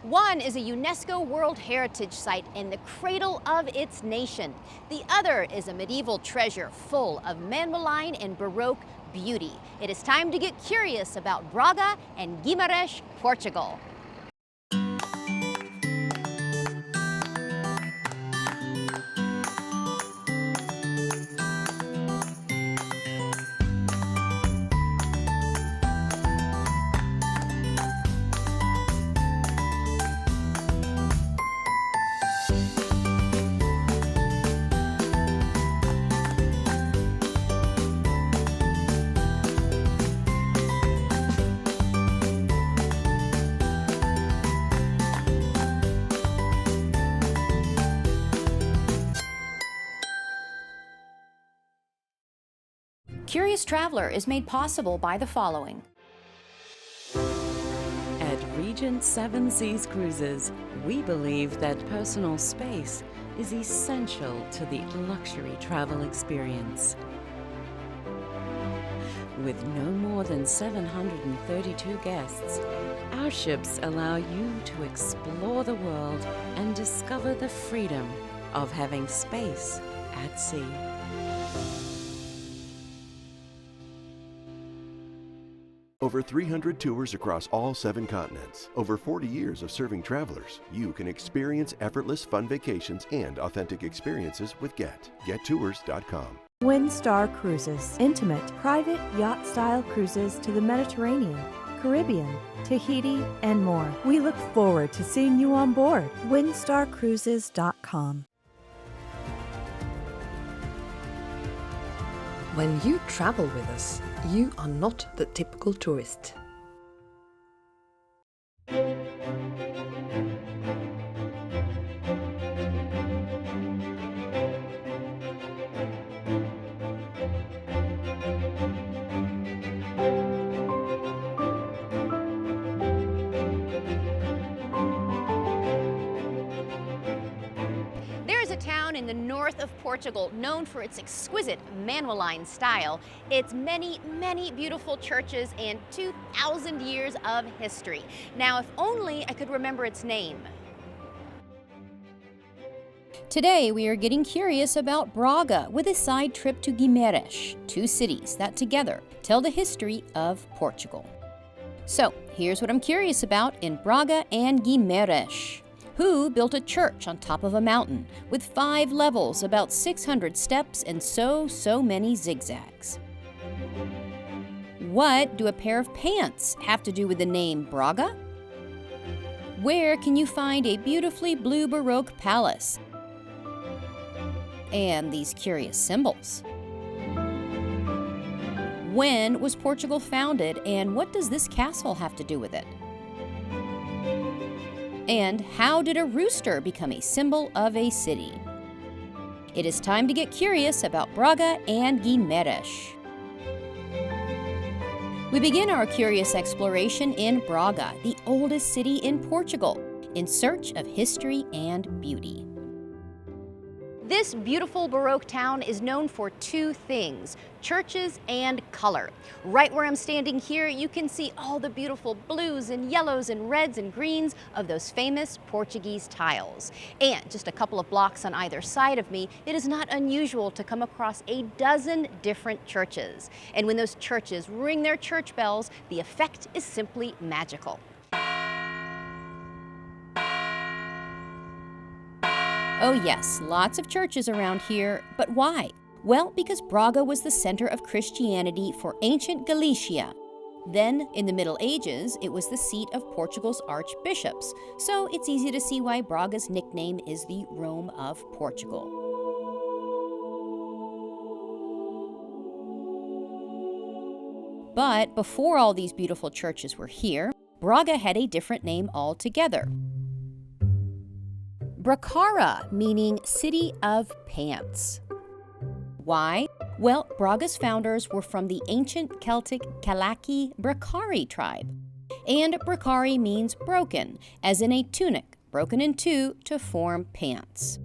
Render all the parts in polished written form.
One is a UNESCO World Heritage Site and the cradle of its nation. The other is a medieval treasure full of manueline and Baroque beauty. It is time to get curious about Braga and Guimarães, Portugal. Curious Traveler is made possible by the following. At Regent Seven Seas Cruises, we believe that personal space is essential to the luxury travel experience. With no more than 732 guests, our ships allow you to explore the world and discover the freedom of having space at sea. Over 300 tours across all 7 continents. Over 40 years of serving travelers. You can experience effortless fun vacations and authentic experiences with Get. GetTours.com. Windstar Cruises. Intimate, private, yacht-style cruises to the Mediterranean, Caribbean, Tahiti, and more. We look forward to seeing you on board. WindstarCruises.com. When you travel with us, you are not the typical tourist. In the north of Portugal, known for its exquisite manueline style, its many, many beautiful churches, and 2,000 years of history. Now, if only I could remember its name. Today, we are getting curious about Braga with a side trip to Guimarães, 2 cities that together tell the history of Portugal. So, here's what I'm curious about in Braga and Guimarães. Who built a church on top of a mountain with 5 levels, about 600 steps, and so many zigzags? What do a pair of pants have to do with the name Braga? Where can you find a beautifully blue Baroque palace? And these curious symbols. When was Portugal founded, and what does this castle have to do with it? And how did a rooster become a symbol of a city? It is time to get curious about Braga and Guimarães. We begin our curious exploration in Braga, the oldest city in Portugal, in search of history and beauty. This beautiful Baroque town is known for 2 things, churches and color. Right where I'm standing here, you can see all the beautiful blues and yellows and reds and greens of those famous Portuguese tiles. And just a couple of blocks on either side of me, it is not unusual to come across a dozen different churches. And when those churches ring their church bells, the effect is simply magical. Oh yes, lots of churches around here, but why? Well, because Braga was the center of Christianity for ancient Galicia. Then, in the Middle Ages, it was the seat of Portugal's archbishops, so it's easy to see why Braga's nickname is the Rome of Portugal. But before all these beautiful churches were here, Braga had a different name altogether. Bracara, meaning City of Pants. Why? Well, Braga's founders were from the ancient Celtic Kalaki Bracari tribe. And Bracari means broken, as in a tunic, broken in 2 to form pants.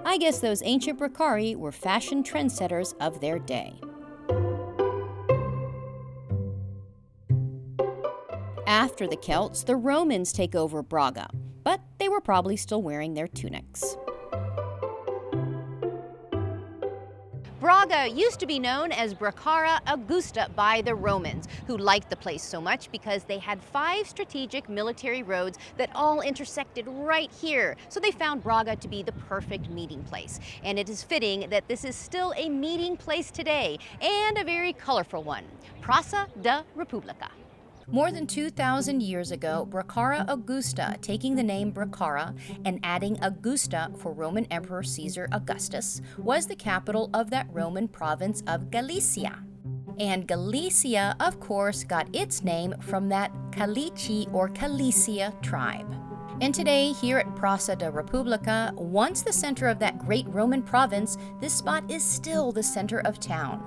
I guess those ancient Bracari were fashion trendsetters of their day. After the Celts, the Romans take over Braga, but they were probably still wearing their tunics. Braga used to be known as Bracara Augusta by the Romans, who liked the place so much because they had 5 strategic military roads that all intersected right here. So they found Braga to be the perfect meeting place. And it is fitting that this is still a meeting place today, and a very colorful one, Praça da República. More than 2,000 years ago, Bracara Augusta, taking the name Bracara and adding Augusta for Roman Emperor Caesar Augustus, was the capital of that Roman province of Galicia. And Galicia, of course, got its name from that Calici or Calicia tribe. And today, here at Praça da República, once the center of that great Roman province, this spot is still the center of town.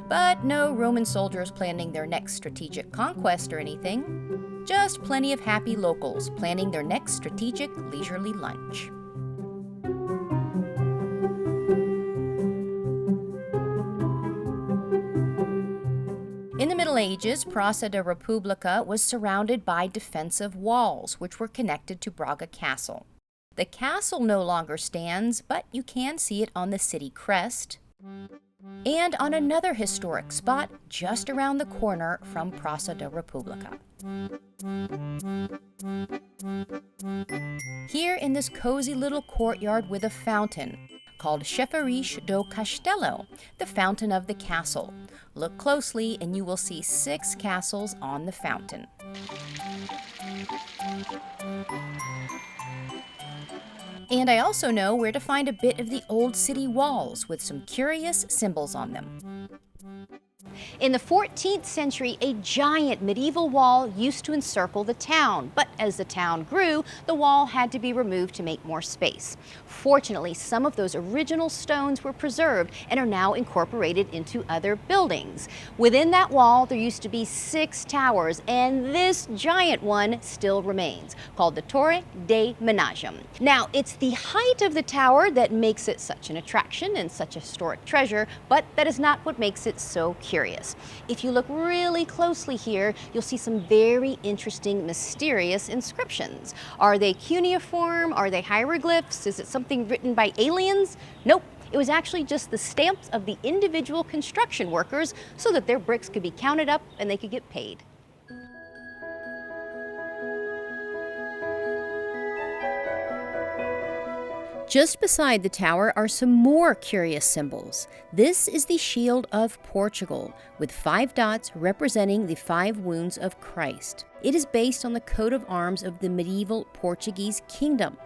But no Roman soldiers planning their next strategic conquest or anything. Just plenty of happy locals planning their next strategic leisurely lunch. In the Middle Ages, Praça da República was surrounded by defensive walls, which were connected to Braga Castle. The castle no longer stands, but you can see it on the city crest, and on another historic spot just around the corner from Praça da República. Here in this cozy little courtyard with a fountain, called Chefariche do Castelo, the fountain of the castle. Look closely and you will see 6 castles on the fountain. And I also know where to find a bit of the old city walls with some curious symbols on them. In the 14th century, a giant medieval wall used to encircle the town, but as the town grew, the wall had to be removed to make more space. Fortunately, some of those original stones were preserved and are now incorporated into other buildings. Within that wall, there used to be 6 towers, and this giant one still remains, called the Torre de Menagem. Now, it's the height of the tower that makes it such an attraction and such a historic treasure, but that is not what makes it so curious. If you look really closely here, you'll see some very interesting, mysterious inscriptions. Are they cuneiform? Are they hieroglyphs? Is it something written by aliens? Nope. It was actually just the stamps of the individual construction workers so that their bricks could be counted up and they could get paid. Just beside the tower are some more curious symbols. This is the shield of Portugal, with 5 dots representing the 5 wounds of Christ. It is based on the coat of arms of the medieval Portuguese kingdom.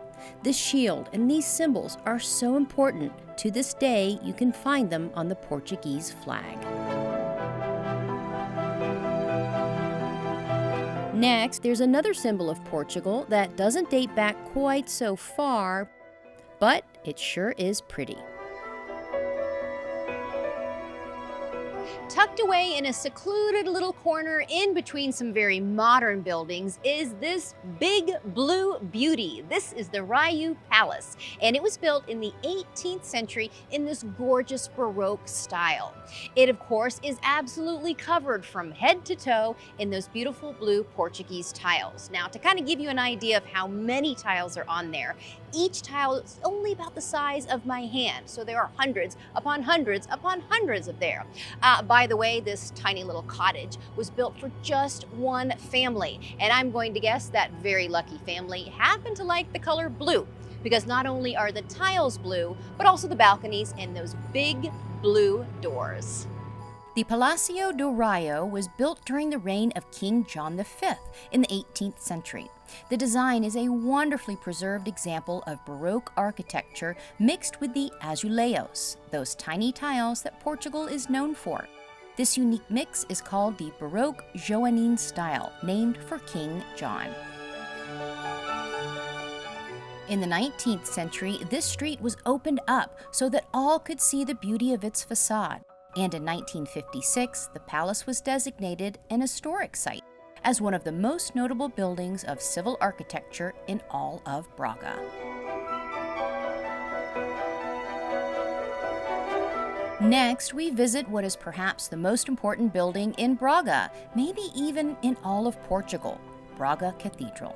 This shield and these symbols are so important. To this day, you can find them on the Portuguese flag. Next, there's another symbol of Portugal that doesn't date back quite so far, but it sure is pretty. Tucked away in a secluded little corner in between some very modern buildings is this big blue beauty. This is the Raio Palace, and it was built in the 18th century in this gorgeous Baroque style. It, of course, is absolutely covered from head to toe in those beautiful blue Portuguese tiles. Now, to kind of give you an idea of how many tiles are on there, each tile is only about the size of my hand, so there are hundreds upon hundreds upon hundreds of there. By the way, this tiny little cottage was built for just one family, and I'm going to guess that very lucky family happened to like the color blue, because not only are the tiles blue, but also the balconies and those big blue doors. The Palacio do Raio was built during the reign of King John V in the 18th century. The design is a wonderfully preserved example of Baroque architecture mixed with the azulejos, those tiny tiles that Portugal is known for. This unique mix is called the Baroque Joanine style, named for King John. In the 19th century, this street was opened up so that all could see the beauty of its facade. And in 1956, the palace was designated an historic site as one of the most notable buildings of civil architecture in all of Braga. Next, we visit what is perhaps the most important building in Braga, maybe even in all of Portugal, Braga Cathedral.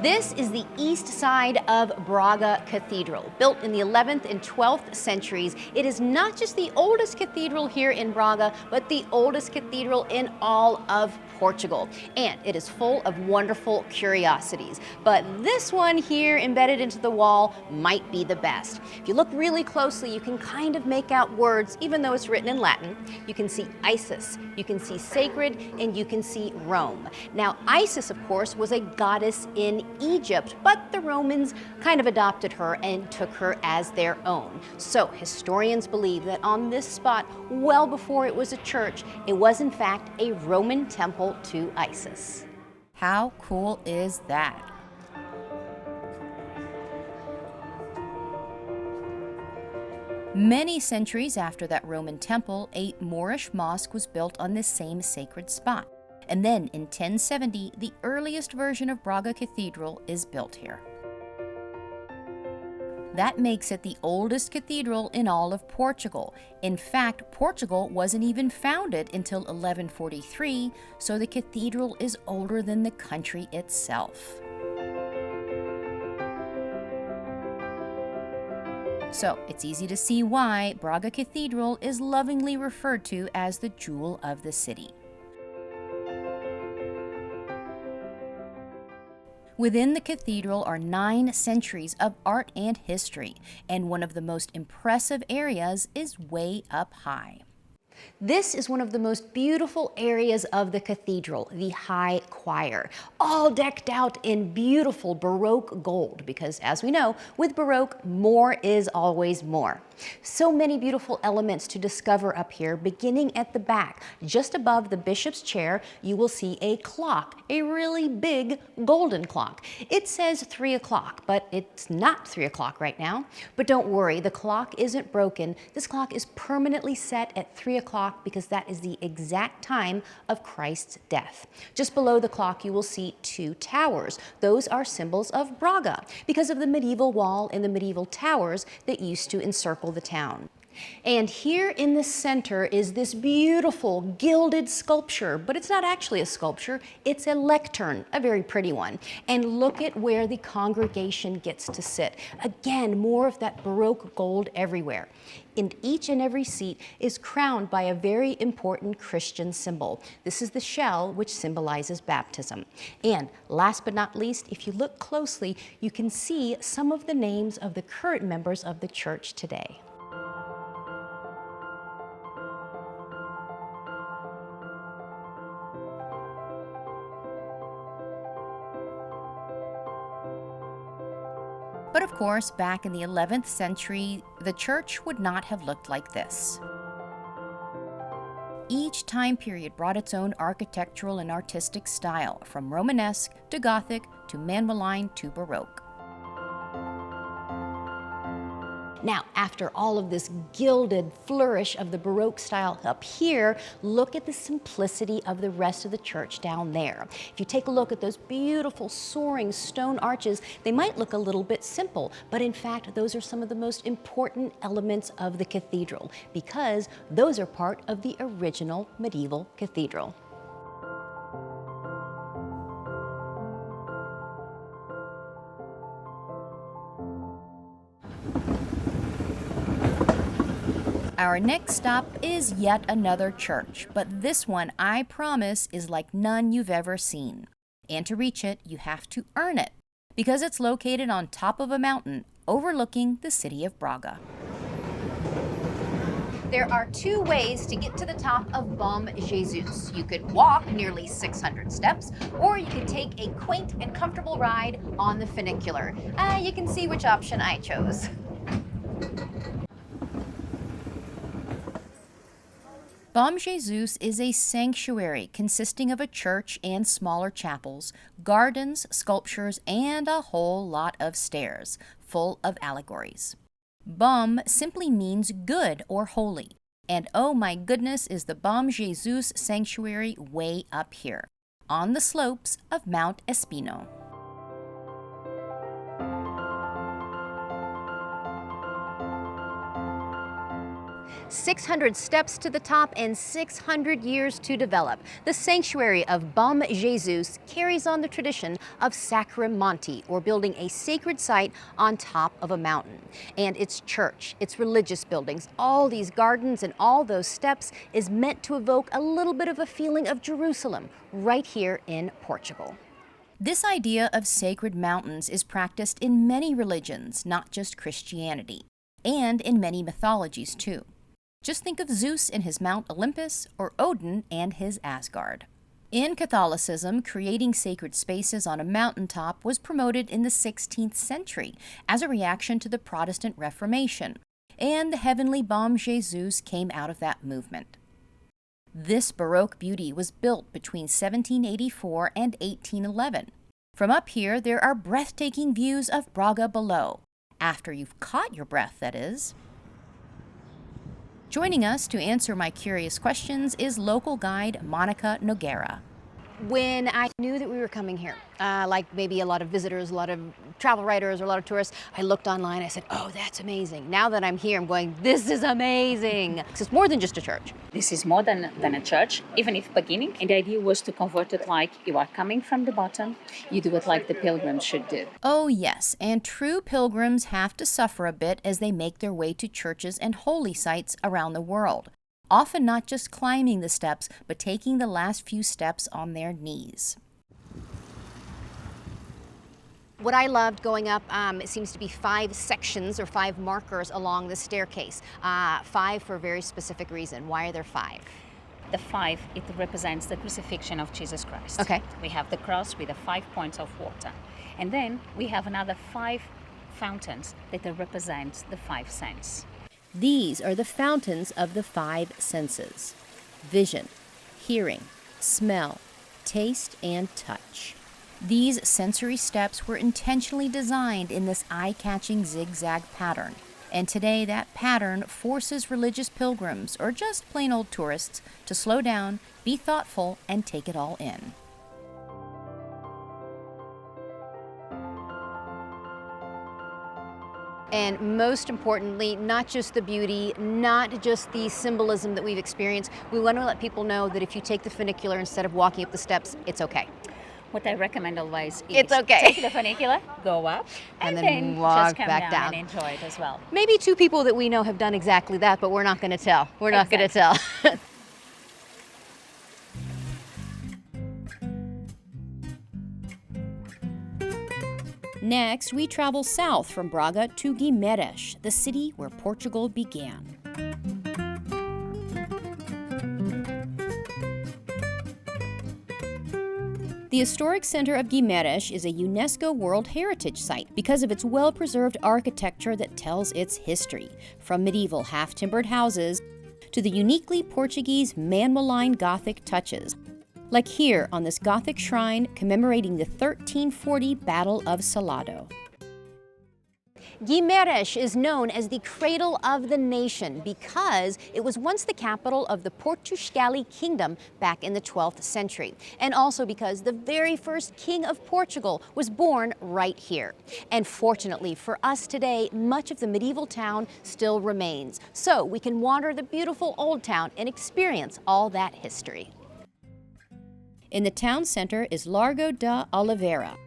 This is the east side of Braga Cathedral. Built in the 11th and 12th centuries, it is not just the oldest cathedral here in Braga, but the oldest cathedral in all of Portugal. And it is full of wonderful curiosities. But this one here embedded into the wall might be the best. If you look really closely, you can kind of make out words, even though it's written in Latin. You can see Isis, you can see sacred, and you can see Rome. Now, Isis, of course, was a goddess in Egypt, but the Romans kind of adopted her and took her as their own. So historians believe that on this spot, well before it was a church, it was in fact a Roman temple to Isis. How cool is that? Many centuries after that Roman temple, a Moorish mosque was built on this same sacred spot. And then in 1070, the earliest version of Braga Cathedral is built here. That makes it the oldest cathedral in all of Portugal. In fact, Portugal wasn't even founded until 1143, so the cathedral is older than the country itself. So it's easy to see why Braga Cathedral is lovingly referred to as the jewel of the city. Within the cathedral are 9 centuries of art and history, and one of the most impressive areas is way up high. This is one of the most beautiful areas of the cathedral, the high choir, all decked out in beautiful Baroque gold, because as we know, with Baroque, more is always more. So many beautiful elements to discover up here, beginning at the back. Just above the bishop's chair, you will see a clock, a really big golden clock. It says 3 o'clock, but it's not 3 o'clock right now. But don't worry, the clock isn't broken. This clock is permanently set at 3 o'clock because that is the exact time of Christ's death. Just below the clock, you will see 2 towers. Those are symbols of Braga because of the medieval wall and the medieval towers that used to encircle the town. And here in the center is this beautiful gilded sculpture, but it's not actually a sculpture, it's a lectern, a very pretty one. And look at where the congregation gets to sit. Again, more of that Baroque gold everywhere. And each and every seat is crowned by a very important Christian symbol. This is the shell, which symbolizes baptism. And last but not least, if you look closely, you can see some of the names of the current members of the church today. But of course, back in the 11th century, the church would not have looked like this. Each time period brought its own architectural and artistic style, from Romanesque to Gothic to Manueline to Baroque. Now, after all of this gilded flourish of the Baroque style up here, look at the simplicity of the rest of the church down there. If you take a look at those beautiful soaring stone arches, they might look a little bit simple, but in fact, those are some of the most important elements of the cathedral because those are part of the original medieval cathedral. Our next stop is yet another church, but this one, I promise, is like none you've ever seen. And to reach it, you have to earn it, because it's located on top of a mountain overlooking the city of Braga. There are 2 ways to get to the top of Bom Jesus. You could walk nearly 600 steps, or you could take a quaint and comfortable ride on the funicular. You can see which option I chose. Bom Jesus is a sanctuary consisting of a church and smaller chapels, gardens, sculptures, and a whole lot of stairs, full of allegories. Bom simply means good or holy, and oh my goodness is the Bom Jesus sanctuary way up here, on the slopes of Mount Espino. 600 steps to the top and 600 years to develop. The sanctuary of Bom Jesus carries on the tradition of Sacrum Monte, or building a sacred site on top of a mountain. And its church, its religious buildings, all these gardens and all those steps is meant to evoke a little bit of a feeling of Jerusalem right here in Portugal. This idea of sacred mountains is practiced in many religions, not just Christianity, and in many mythologies too. Just think of Zeus and his Mount Olympus, or Odin and his Asgard. In Catholicism, creating sacred spaces on a mountaintop was promoted in the 16th century as a reaction to the Protestant Reformation, and the heavenly Bom Jesus came out of that movement. This Baroque beauty was built between 1784 and 1811. From up here, there are breathtaking views of Braga below. After you've caught your breath, that is. Joining us to answer my curious questions is local guide Monica Nogueira. When I knew that we were coming here, like maybe a lot of visitors, a lot of travel writers, or a lot of tourists, I looked online, I said, oh, that's amazing. Now that I'm here, I'm going, this is amazing. It's more than just a church. This is more than a church, even if beginning. And the idea was to convert it like you are coming from the bottom, you do it like the pilgrims should do. Oh yes, and true pilgrims have to suffer a bit as they make their way to churches and holy sites around the world. Often not just climbing the steps, but taking the last few steps on their knees. What I loved going up, it seems to be 5 sections or 5 markers along the staircase. 5 for a very specific reason. Why are there 5? The 5, it represents the crucifixion of Jesus Christ. Okay. We have the cross with the 5 points of water. And then we have another 5 fountains that represent the 5 senses. These are the fountains of the 5 senses: vision, hearing, smell, taste, and touch. These sensory steps were intentionally designed in this eye-catching zigzag pattern. And today that pattern forces religious pilgrims, or just plain old tourists, to slow down, be thoughtful, and take it all in. And most importantly, not just the beauty, not just the symbolism that we've experienced, we want to let people know that if you take the funicular instead of walking up the steps, it's okay. What I recommend always is it's okay. Take the funicular, go up, and then walk just come back down and enjoy it as well. Maybe 2 people that we know have done exactly that, but we're not going to tell. We're not going to tell. Next, we travel south from Braga to Guimarães, the city where Portugal began. The historic center of Guimarães is a UNESCO World Heritage Site because of its well-preserved architecture that tells its history, from medieval half-timbered houses to the uniquely Portuguese man-malign Gothic touches, like here on this Gothic shrine commemorating the 1340 Battle of Salado. Guimarães is known as the cradle of the nation because it was once the capital of the Portugal kingdom back in the 12th century, and also because the very first king of Portugal was born right here. And fortunately for us today, much of the medieval town still remains, so we can wander the beautiful old town and experience all that history. In the town center is Largo da Oliveira,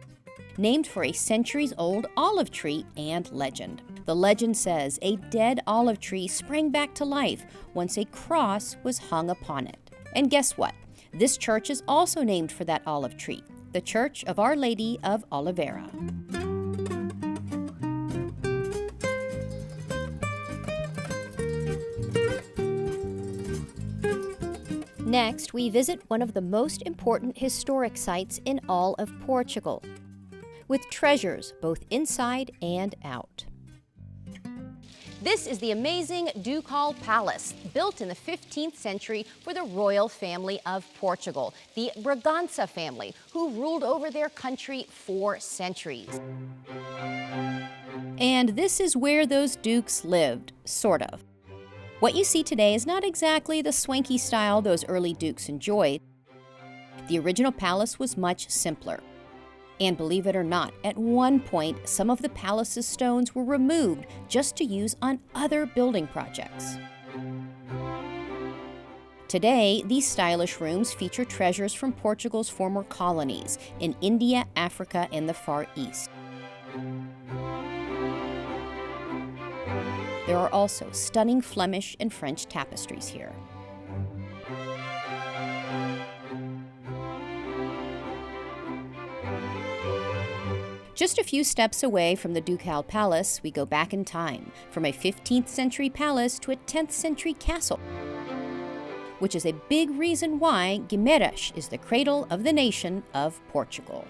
named for a centuries-old olive tree and legend. The legend says a dead olive tree sprang back to life once a cross was hung upon it. And guess what? This church is also named for that olive tree, the Church of Our Lady of Oliveira. Next, we visit one of the most important historic sites in all of Portugal, with treasures both inside and out. This is the amazing Ducal Palace, built in the 15th century for the royal family of Portugal, the Braganza family, who ruled over their country for centuries. And this is where those dukes lived, sort of. What you see today is not exactly the swanky style those early dukes enjoyed. The original palace was much simpler. And believe it or not, at one point, some of the palace's stones were removed just to use on other building projects. Today, these stylish rooms feature treasures from Portugal's former colonies in India, Africa, and the Far East. There are also stunning Flemish and French tapestries here. Just a few steps away from the Ducal Palace, we go back in time, from a 15th century palace to a 10th century castle, which is a big reason why Guimarães is the cradle of the nation of Portugal.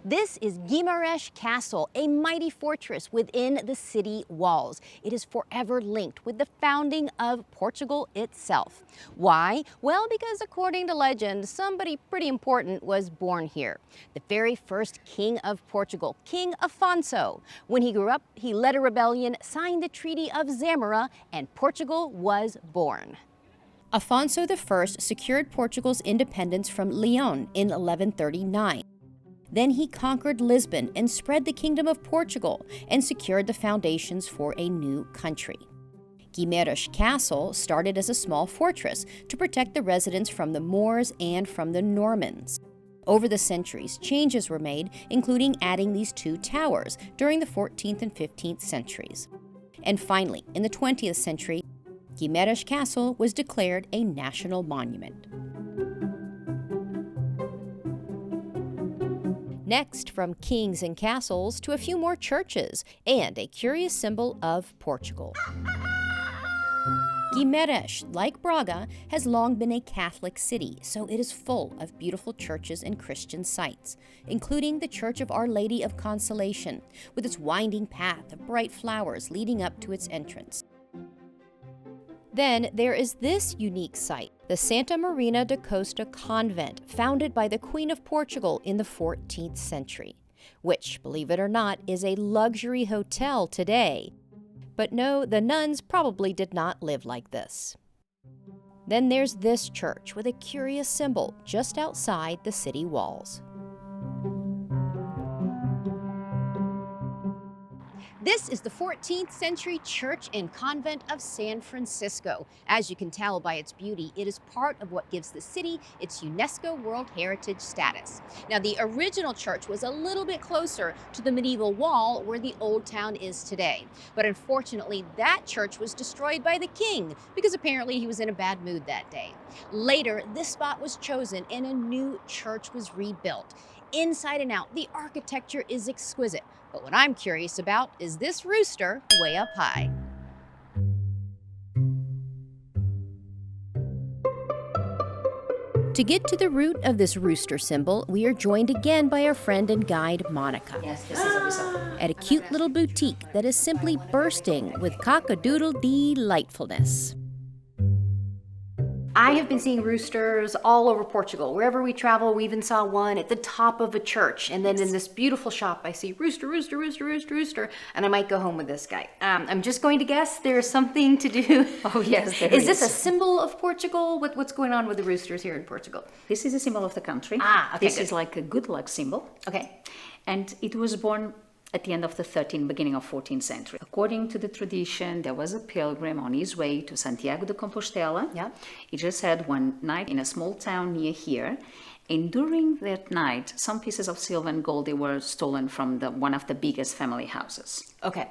This is Guimarães Castle, a mighty fortress within the city walls. It is forever linked with the founding of Portugal itself. Why? Well, because according to legend, somebody pretty important was born here. The very first king of Portugal, King Afonso. When he grew up, he led a rebellion, signed the Treaty of Zamora, and Portugal was born. Afonso I secured Portugal's independence from Leon in 1139. Then he conquered Lisbon and spread the Kingdom of Portugal and secured the foundations for a new country. Guimarães Castle started as a small fortress to protect the residents from the Moors and from the Normans. Over the centuries, changes were made, including adding these two towers during the 14th and 15th centuries. And finally, in the 20th century, Guimarães Castle was declared a national monument. Next, from kings and castles to a few more churches and a curious symbol of Portugal. Guimarães, like Braga, has long been a Catholic city, so it is full of beautiful churches and Christian sites, including the Church of Our Lady of Consolation, with its winding path of bright flowers leading up to its entrance. Then there is this unique site, the Santa Marina da Costa convent, founded by the Queen of Portugal in the 14th century, which, believe it or not, is a luxury hotel today. But no, the nuns probably did not live like this. Then there's this church with a curious symbol just outside the city walls. This is the 14th century church and convent of San Francisco. As you can tell by its beauty, it is part of what gives the city its UNESCO World Heritage status. Now, the original church was a little bit closer to the medieval wall where the old town is today. But unfortunately, that church was destroyed by the king because apparently he was in a bad mood that day. Later, this spot was chosen and a new church was rebuilt. Inside and out, the architecture is exquisite. But what I'm curious about is this rooster way up high. To get to the root of this rooster symbol, we are joined again by our friend and guide, Monica. Yes, this is a result. At a cute little boutique that is simply bursting with cock-a-doodle delightfulness. I have been seeing roosters all over Portugal. Wherever we travel, we even saw one at the top of a church. And then in this beautiful shop, I see rooster, rooster, rooster, rooster, rooster, and I might go home with this guy. I'm just going to guess there's something to do. Oh, yes, there is. Is this a symbol of Portugal? What's going on with the roosters here in Portugal? This is a symbol of the country. Ah, okay, This good. is like a good luck symbol. Okay. And it was born at the end of the 13th, beginning of 14th century. According to the tradition, there was a pilgrim on his way to Santiago de Compostela. Yeah. He just had one night in a small town near here. And during that night, some pieces of silver and gold, they were stolen from one of the biggest family houses. Okay.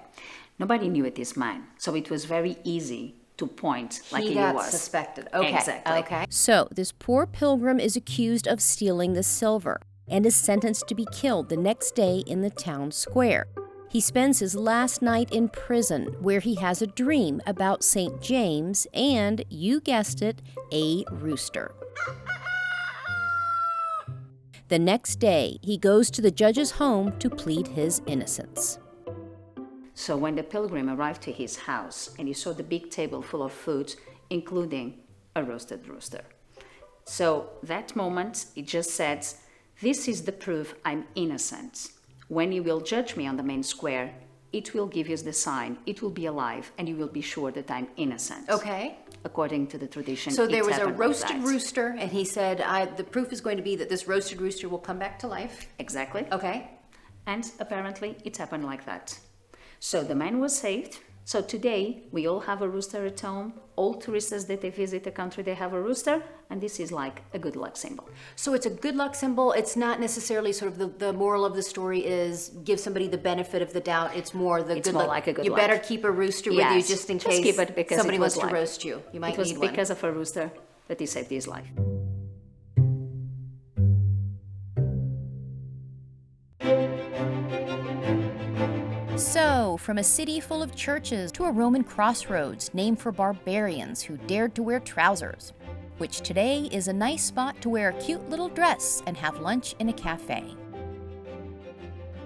Nobody knew it is mine. So it was very easy to point like He he got was. suspected. Okay. Exactly. Okay. So this poor pilgrim is accused of stealing the silver and is sentenced to be killed the next day in the town square. He spends his last night in prison, where he has a dream about St. James and, you guessed it, a rooster. The next day, he goes to the judge's home to plead his innocence. So when the pilgrim arrived to his house and he saw the big table full of food, including a roasted rooster. So that moment, he just said, "This is the proof I'm innocent. When you will judge me on the main square, it will give you the sign, it will be alive, and you will be sure that I'm innocent." Okay. According to the tradition. So there it was a happened like roasted that. rooster, and he said, the proof is going to be that this roasted rooster will come back to life. Exactly. Okay. And apparently it happened like that. So the man was saved. So today, we all have a rooster at home. All tourists that they visit the country, they have a rooster, and this is like a good luck symbol. So it's a good luck symbol. It's not necessarily sort of the moral of the story is give somebody the benefit of the doubt. It's more the It's good more luck. like a good you luck. better keep a rooster with Yes, you just in just case keep it because somebody it was wants to like- roast you. You might It was need one. because of a rooster that he saved his life. So, from a city full of churches to a Roman crossroads named for barbarians who dared to wear trousers, which today is a nice spot to wear a cute little dress and have lunch in a cafe.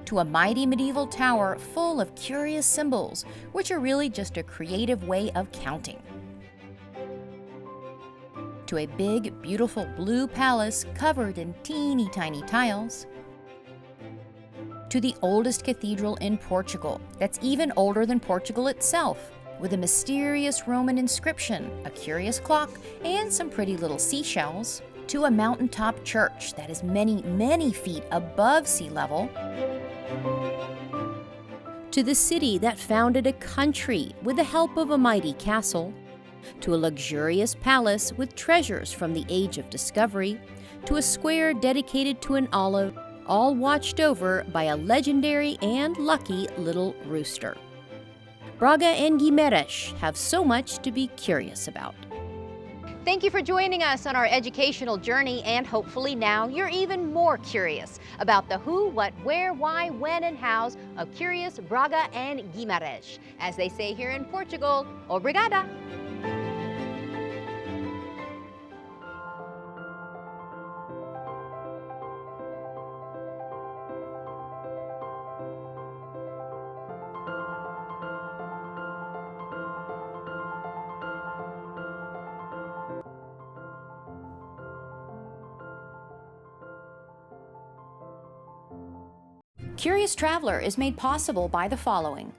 To a mighty medieval tower full of curious symbols, which are really just a creative way of counting. To a big, beautiful blue palace covered in teeny tiny tiles. To the oldest cathedral in Portugal, that's even older than Portugal itself, with a mysterious Roman inscription, a curious clock, and some pretty little seashells. To a mountaintop church that is many, many feet above sea level. To the city that founded a country with the help of a mighty castle. To a luxurious palace with treasures from the Age of Discovery. To a square dedicated to an olive, all watched over by a legendary and lucky little rooster. Braga and Guimarães have so much to be curious about. Thank you for joining us on our educational journey, and hopefully now you're even more curious about the who, what, where, why, when, and hows of curious Braga and Guimarães. As they say here in Portugal, obrigada! Curious Traveler is made possible by the following.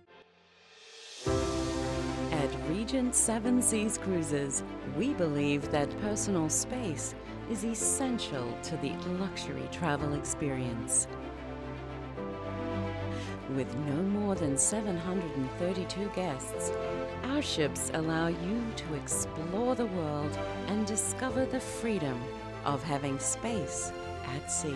At Regent Seven Seas Cruises, we believe that personal space is essential to the luxury travel experience. With no more than 732 guests, our ships allow you to explore the world and discover the freedom of having space at sea.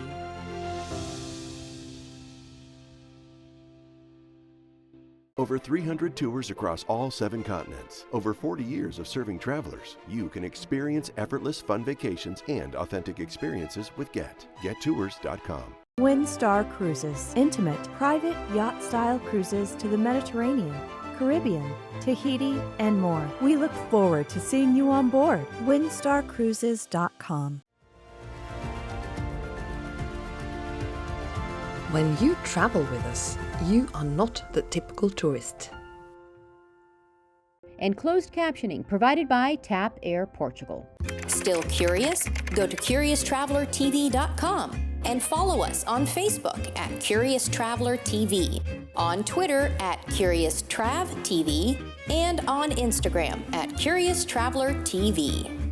Over 300 tours across all 7 continents. Over 40 years of serving travelers. You can experience effortless fun vacations and authentic experiences with Get. GetTours.com. Windstar Cruises. Intimate, private, yacht-style cruises to the Mediterranean, Caribbean, Tahiti, and more. We look forward to seeing you on board. WindstarCruises.com. When you travel with us, you are not the typical tourist. And closed captioning provided by Tap Air Portugal. Still curious? Go to CuriousTravelerTV.com and follow us on Facebook at Curious Traveler TV, on Twitter at Curious Trav TV, and on Instagram at Curious Traveler TV.